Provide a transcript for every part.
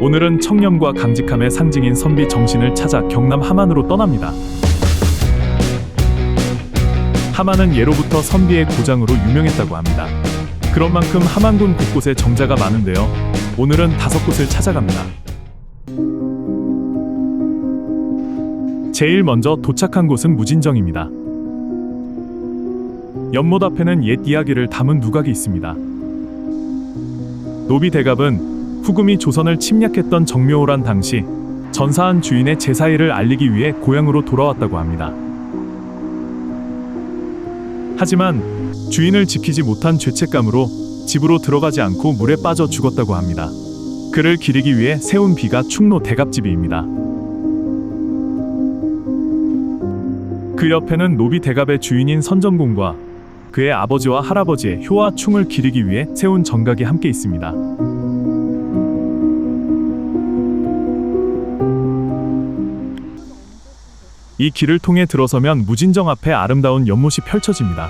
오늘은 청렴과 강직함의 상징인 선비 정신을 찾아 경남 함안으로 떠납니다. 함안은 예로부터 선비의 고장으로 유명했다고 합니다. 그런 만큼 함안군 곳곳에 정자가 많은데요. 오늘은 5곳을 찾아갑니다. 제일 먼저 도착한 곳은 무진정입니다. 연못 앞에는 옛 이야기를 담은 누각이 있습니다. 노비대갑은 후금이 조선을 침략했던 정묘호란 당시 전사한 주인의 제사일을 알리기 위해 고향으로 돌아왔다고 합니다. 하지만 주인을 지키지 못한 죄책감으로 집으로 들어가지 않고 물에 빠져 죽었다고 합니다. 그를 기리기 위해 세운 비가 충노 대갑집이입니다. 그 옆에는 노비 대갑의 주인인 선정공과 그의 아버지와 할아버지의 효와 충을 기리기 위해 세운 정각이 함께 있습니다. 이 길을 통해 들어서면 무진정 앞에 아름다운 연못이 펼쳐집니다.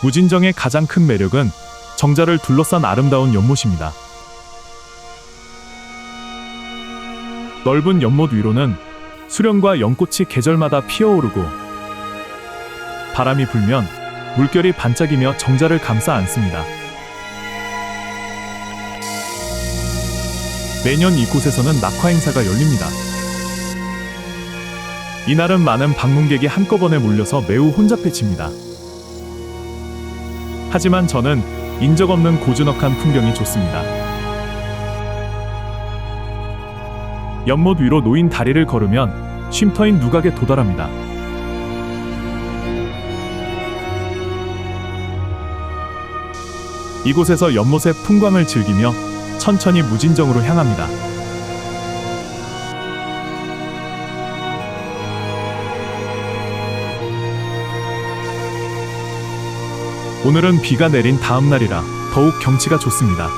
무진정의 가장 큰 매력은 정자를 둘러싼 아름다운 연못입니다. 넓은 연못 위로는 수령과 연꽃이 계절마다 피어오르고 바람이 불면 물결이 반짝이며 정자를 감싸 안습니다. 매년 이곳에서는 낙화 행사가 열립니다. 이날은 많은 방문객이 한꺼번에 몰려서 매우 혼잡해집니다. 하지만 저는 인적 없는 고즈넉한 풍경이 좋습니다. 연못 위로 놓인 다리를 걸으면 쉼터인 누각에 도달합니다. 이곳에서 연못의 풍광을 즐기며 천천히 무진정으로 향합니다. 오늘은 비가 내린 다음 날이라 더욱 경치가 좋습니다.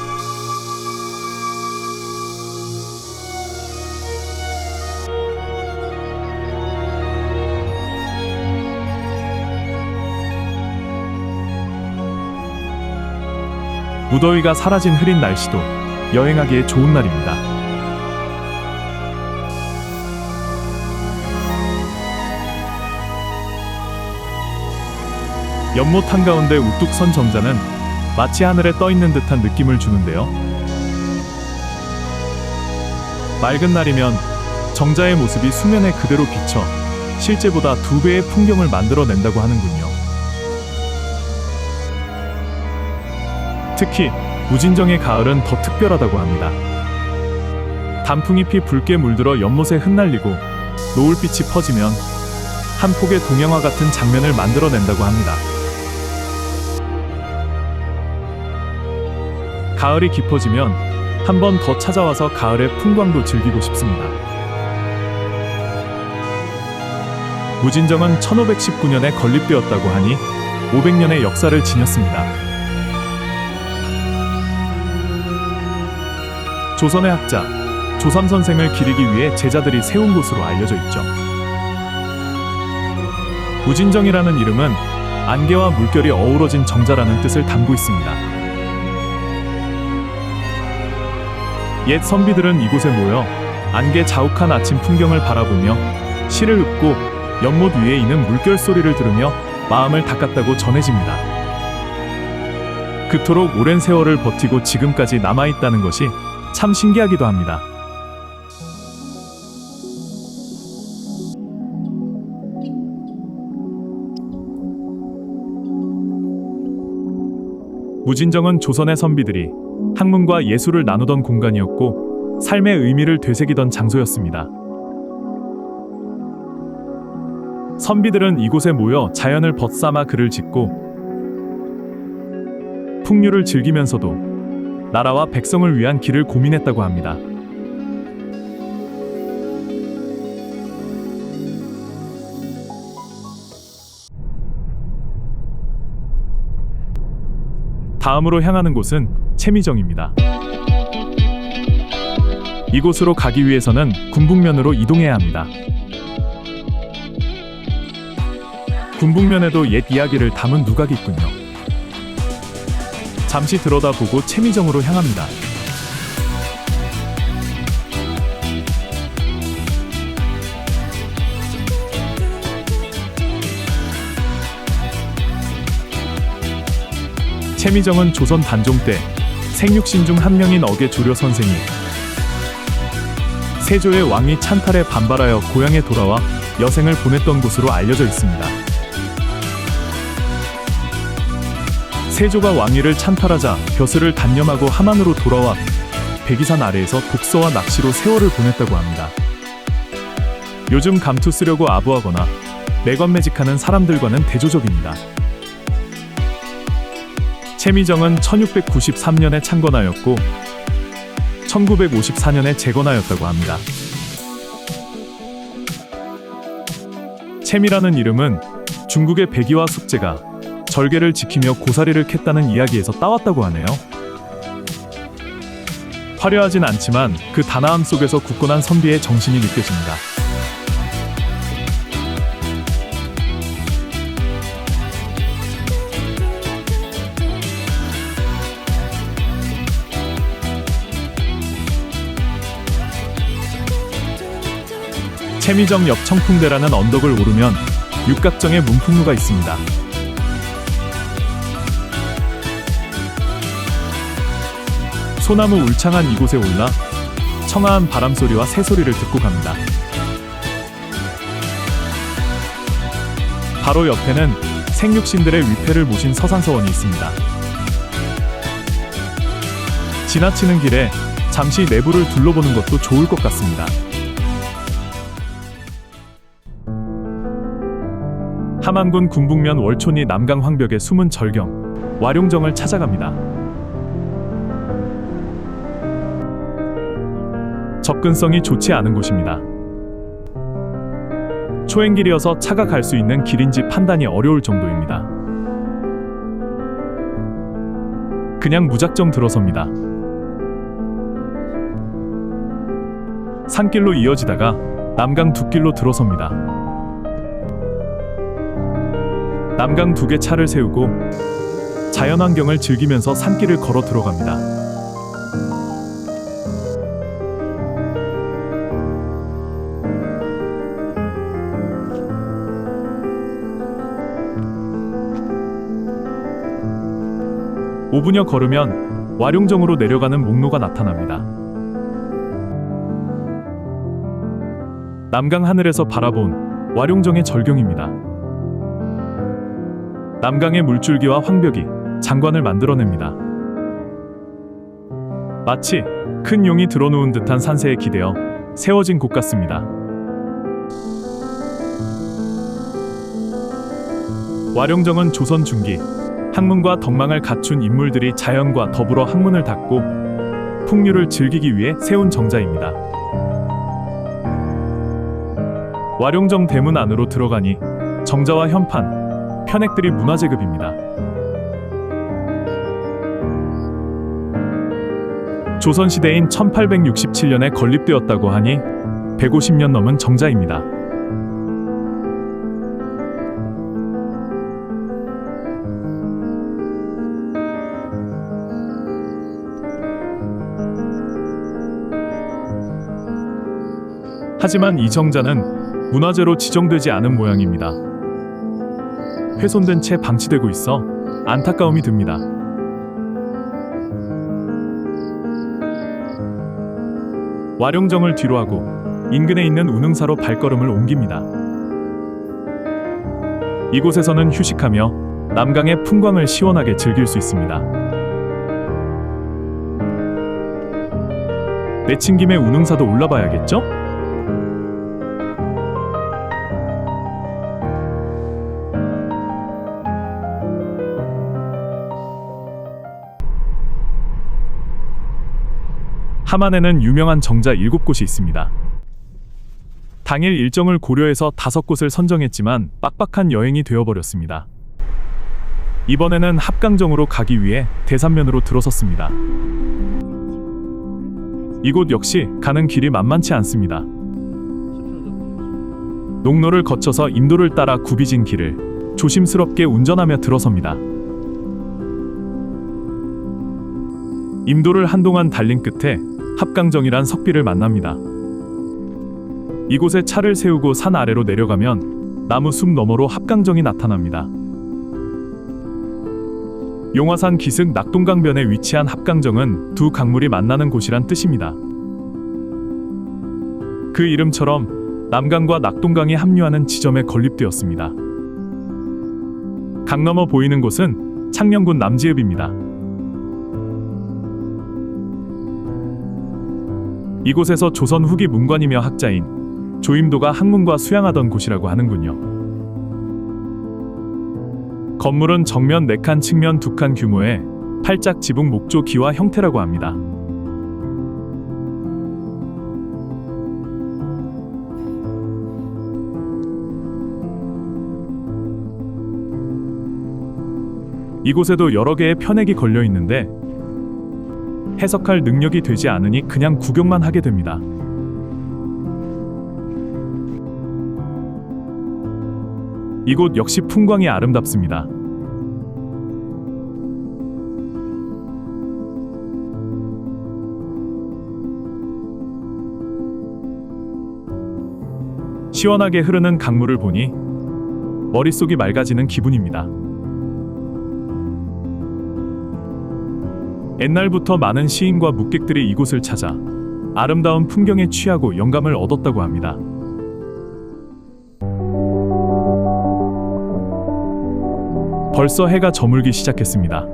무더위가 사라진 흐린 날씨도 여행하기에 좋은 날입니다. 연못 한가운데 우뚝 선 정자는 마치 하늘에 떠있는 듯한 느낌을 주는데요. 맑은 날이면 정자의 모습이 수면에 그대로 비쳐 실제보다 2배의 풍경을 만들어낸다고 하는군요. 특히 무진정의 가을은 더 특별하다고 합니다. 단풍잎이 붉게 물들어 연못에 흩날리고 노을빛이 퍼지면 한 폭의 동양화 같은 장면을 만들어낸다고 합니다. 가을이 깊어지면 한 번 더 찾아와서 가을의 풍광도 즐기고 싶습니다. 무진정은 1519년에 건립되었다고 하니 500년의 역사를 지녔습니다. 조선의 학자 조삼선생을 기리기 위해 제자들이 세운 곳으로 알려져 있죠. 무진정이라는 이름은 안개와 물결이 어우러진 정자라는 뜻을 담고 있습니다. 옛 선비들은 이곳에 모여 안개 자욱한 아침 풍경을 바라보며 시를 읊고 연못 위에 있는 물결 소리를 들으며 마음을 닦았다고 전해집니다. 그토록 오랜 세월을 버티고 지금까지 남아있다는 것이 참 신기하기도 합니다. 무진정은 조선의 선비들이 학문과 예술을 나누던 공간이었고 삶의 의미를 되새기던 장소였습니다. 선비들은 이곳에 모여 자연을 벗삼아 글을 짓고 풍류를 즐기면서도 나라와 백성을 위한 길을 고민했다고 합니다. 다음으로 향하는 곳은 채미정입니다. 이곳으로 가기 위해서는 군북면으로 이동해야 합니다. 군북면에도 옛 이야기를 담은 누각이 있군요. 잠시 들여다보고 채미정으로 향합니다. 채미정은 조선 단종 때 생육신 중 한 명인 어계조려 선생이 세조의 왕위 찬탈에 반발하여 고향에 돌아와 여생을 보냈던 곳으로 알려져 있습니다. 세조가 왕위를 찬탈하자 벼슬을 단념하고 함안으로 돌아와 백이산 아래에서 독서와 낚시로 세월을 보냈다고 합니다. 요즘 감투 쓰려고 아부하거나 매관매직하는 사람들과는 대조적입니다. 채미정은 1693년에 창건하였고 1954년에 재건하였다고 합니다. 채미라는 이름은 중국의 백이와 숙제가 절개를 지키며 고사리를 캤다는 이야기에서 따왔다고 하네요. 화려하진 않지만 그 단아함 속에서 굳건한 선비의 정신이 느껴집니다. 채미정 옆 청풍대라는 언덕을 오르면 육각정의 문풍루가 있습니다. 소나무 울창한 이곳에 올라 청아한 바람소리와 새소리를 듣고 갑니다. 바로 옆에는 생육신들의 위패를 모신 서산서원이 있습니다. 지나치는 길에 잠시 내부를 둘러보는 것도 좋을 것 같습니다. 함안군 군북면 월촌리 남강 황벽의 숨은 절경 와룡정을 찾아갑니다. 접근성이 좋지 않은 곳입니다. 초행길이어서 차가 갈 수 있는 길인지 판단이 어려울 정도입니다. 그냥 무작정 들어섭니다. 산길로 이어지다가 남강 둑길로 들어섭니다. 남강 두 개 차를 세우고 자연환경을 즐기면서 산길을 걸어 들어갑니다. (5분여) 걸으면 와룡정으로 내려가는 목로가 나타납니다. 남강 하늘에서 바라본 와룡정의 절경입니다. 남강의 물줄기와 황벽이 장관을 만들어냅니다. 마치 큰 용이 들어누운 듯한 산세에 기대어 세워진 곳 같습니다. 와룡정은 조선 중기 학문과 덕망을 갖춘 인물들이 자연과 더불어 학문을 닦고 풍류를 즐기기 위해 세운 정자입니다. 와룡정 대문 안으로 들어가니 정자와 현판, 편액들이 문화재급입니다. 조선시대인 1867년에 건립되었다고 하니 150년 넘은 정자입니다. 하지만 이 정자는 문화재로 지정되지 않은 모양입니다. 훼손된 채 방치되고 있어 안타까움이 듭니다. 와룡정을 뒤로하고 인근에 있는 운흥사로 발걸음을 옮깁니다. 이곳에서는 휴식하며 남강의 풍광을 시원하게 즐길 수 있습니다. 내친 김에 운흥사도 올라봐야겠죠? 함안에는 유명한 정자 7곳이 있습니다. 당일 일정을 고려해서 5곳을 선정했지만 빡빡한 여행이 되어버렸습니다. 이번에는 합강정으로 가기 위해 대산면으로 들어섰습니다. 이곳 역시 가는 길이 만만치 않습니다. 농로를 거쳐서 임도를 따라 굽이진 길을 조심스럽게 운전하며 들어섭니다. 임도를 한동안 달린 끝에 합강정이란 석비를 만납니다. 이곳에 차를 세우고 산 아래로 내려가면 나무 숲 너머로 합강정이 나타납니다. 용화산 기슭 낙동강변에 위치한 합강정은 두 강물이 만나는 곳이란 뜻입니다. 그 이름처럼 남강과 낙동강이 합류하는 지점에 건립되었습니다. 강 너머 보이는 곳은 창녕군 남지읍입니다. 이곳에서 조선 후기 문관이며 학자인 조임도가 학문과 수양하던 곳이라고 하는군요. 건물은 정면 4칸, 측면 2칸 규모의 팔짝 지붕 목조 기와 형태라고 합니다. 이곳에도 여러 개의 편액이 걸려 있는데 해석할 능력이 되지 않으니 그냥 구경만 하게 됩니다. 이곳 역시 풍광이 아름답습니다. 시원하게 흐르는 강물을 보니 머릿속이 맑아지는 기분입니다. 옛날부터 많은 시인과 묵객들이 이곳을 찾아 아름다운 풍경에 취하고 영감을 얻었다고 합니다. 벌써 해가 저물기 시작했습니다.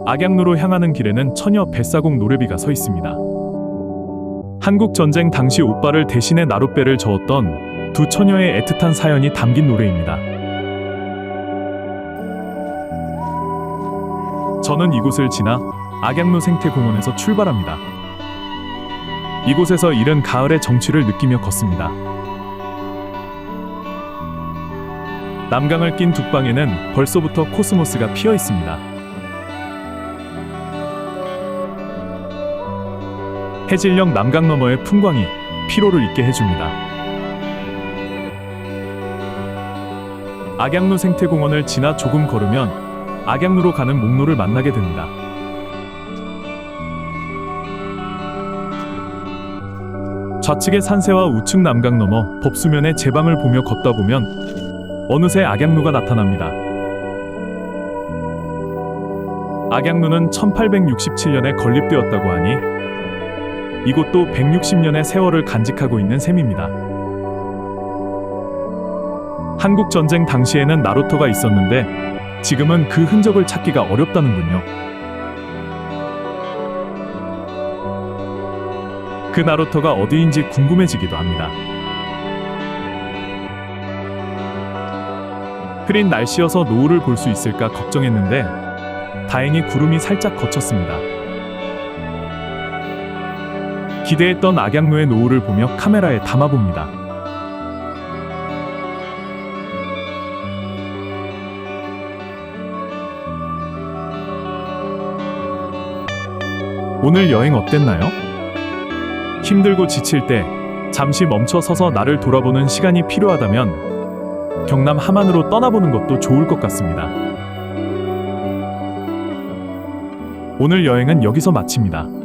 악양루로 향하는 길에는 처녀 뱃사공 노래비가 서 있습니다. 한국전쟁 당시 오빠를 대신해 나룻배를 저었던 두 처녀의 애틋한 사연이 담긴 노래입니다. 저는 이곳을 지나 악양루 생태공원에서 출발합니다. 이곳에서 이른 가을의 정취를 느끼며 걷습니다. 남강을 낀 둑방에는 벌써부터 코스모스가 피어 있습니다. 해질녘 남강 너머의 풍광이 피로를 잊게 해줍니다. 악양루 생태공원을 지나 조금 걸으면 악양루로 가는 목로를 만나게 됩니다. 좌측의 산세와 우측 남강 너머 법수면의 제방을 보며 걷다 보면 어느새 악양루가 나타납니다. 악양루는 1867년에 건립되었다고 하니 이곳도 160년의 세월을 간직하고 있는 셈입니다. 한국전쟁 당시에는 나루터가 있었는데 지금은 그 흔적을 찾기가 어렵다는군요. 그 나루터가 어디인지 궁금해지기도 합니다. 흐린 날씨여서 노을을 볼 수 있을까 걱정했는데 다행히 구름이 살짝 걷혔습니다. 기대했던 악양루의 노을을 보며 카메라에 담아봅니다. 오늘 여행 어땠나요? 힘들고 지칠 때 잠시 멈춰 서서 나를 돌아보는 시간이 필요하다면 경남 함안으로 떠나보는 것도 좋을 것 같습니다. 오늘 여행은 여기서 마칩니다.